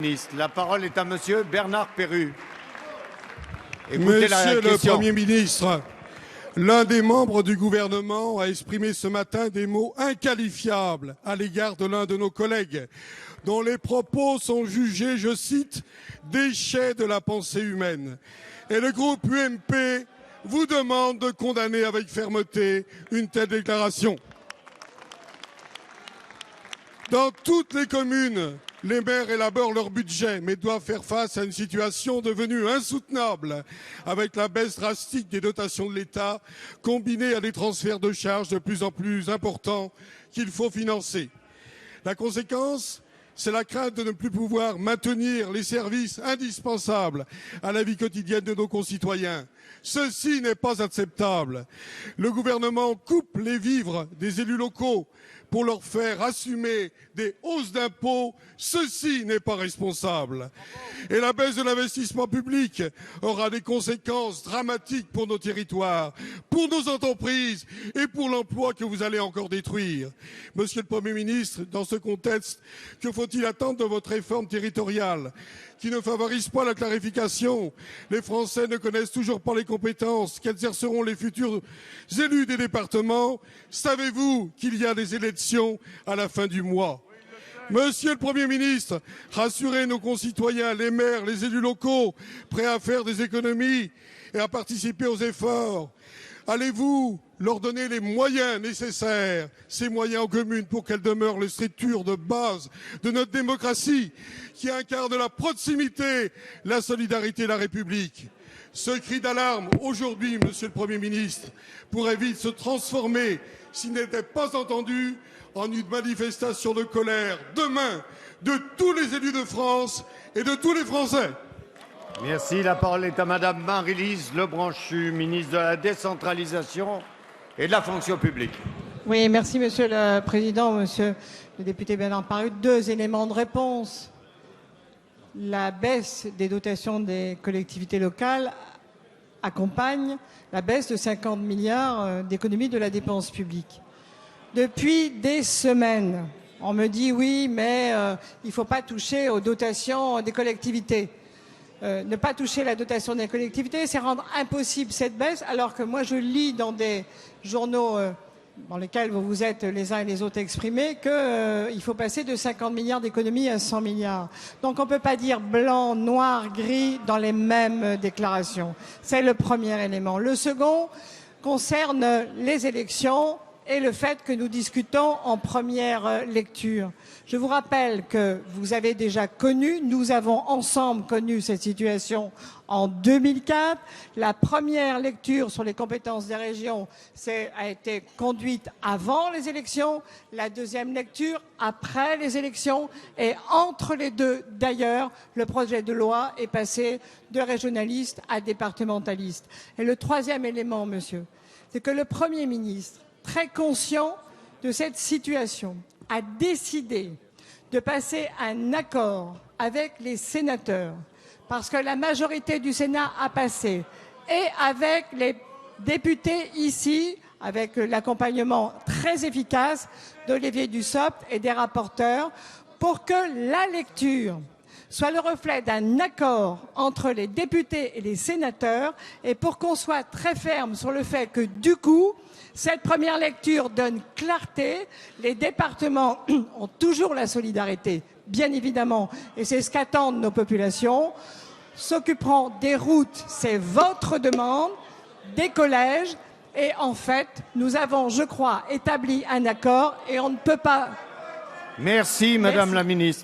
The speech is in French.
La parole est à Monsieur Bernard Perrut. Monsieur le Premier ministre, l'un des membres du gouvernement a exprimé ce matin des mots inqualifiables à l'égard de l'un de nos collègues, dont les propos sont jugés, je cite, « déchets de la pensée humaine ». Et le groupe UMP vous demande de condamner avec fermeté une telle déclaration. Dans toutes les communes, les maires élaborent leur budget, mais doivent faire face à une situation devenue insoutenable, avec la baisse drastique des dotations de l'État, combinée à des transferts de charges de plus en plus importants qu'il faut financer. La conséquence, c'est la crainte de ne plus pouvoir maintenir les services indispensables à la vie quotidienne de nos concitoyens. Ceci n'est pas acceptable. Le gouvernement coupe les vivres des élus locaux pour leur faire assumer des hausses d'impôts. Ceci n'est pas responsable. Et la baisse de l'investissement public aura des conséquences dramatiques pour nos territoires, pour nos entreprises et pour l'emploi que vous allez encore détruire. Monsieur le Premier ministre, dans ce contexte, que faut-il attendre de votre réforme territoriale qui ne favorise pas la clarification? Les Français ne connaissent toujours pas les compétences qu'exerceront les futurs élus des départements. Savez-vous qu'il y a des élections à la fin du mois? Monsieur le Premier ministre, rassurez nos concitoyens, les maires, les élus locaux, prêts à faire des économies et à participer aux efforts. Allez-vous leur donner les moyens nécessaires, ces moyens aux communes, pour qu'elles demeurent les structures de base de notre démocratie, qui incarne la proximité, la solidarité et la République? Ce cri d'alarme, aujourd'hui, Monsieur le Premier ministre, pourrait vite se transformer, s'il n'était pas entendu, en une manifestation de colère, demain, de tous les élus de France et de tous les Français. Merci. La parole est à Madame Marie-Lise Lebranchu, ministre de la Décentralisation et de la Fonction publique. Oui, merci Monsieur le Président, Monsieur le député Bernard Perrut. Deux éléments de réponse. La baisse des dotations des collectivités locales accompagne la baisse de 50 milliards d'économies de la dépense publique. Depuis des semaines, on me dit oui, mais il ne faut pas toucher aux dotations des collectivités. Ne pas toucher la dotation des collectivités, c'est rendre impossible cette baisse, alors que moi je lis dans des journaux dans lesquels vous vous êtes les uns et les autres exprimés qu'il faut passer de 50 milliards d'économies à 100 milliards. Donc on ne peut pas dire blanc, noir, gris dans les mêmes déclarations. C'est le premier élément. Le second concerne les élections et le fait que nous discutons en première lecture. Je vous rappelle que vous avez déjà connu, nous avons ensemble connu cette situation en 2004. La première lecture sur les compétences des régions a été conduite avant les élections, la deuxième lecture après les élections, et entre les deux, d'ailleurs, le projet de loi est passé de régionaliste à départementaliste. Et le troisième élément, monsieur, c'est que le Premier ministre, très conscient de cette situation, a décidé de passer un accord avec les sénateurs, parce que la majorité du Sénat a passé, et avec les députés ici, avec l'accompagnement très efficace d'Olivier Dussopt et des rapporteurs, pour que la lecture soit le reflet d'un accord entre les députés et les sénateurs, et pour qu'on soit très ferme sur le fait que, du coup, cette première lecture donne clarté. Les départements ont toujours la solidarité, bien évidemment, et c'est ce qu'attendent nos populations. S'occuperont des routes, c'est votre demande, des collèges, et en fait, nous avons, je crois, établi un accord et on ne peut pas... Merci, Madame la Ministre.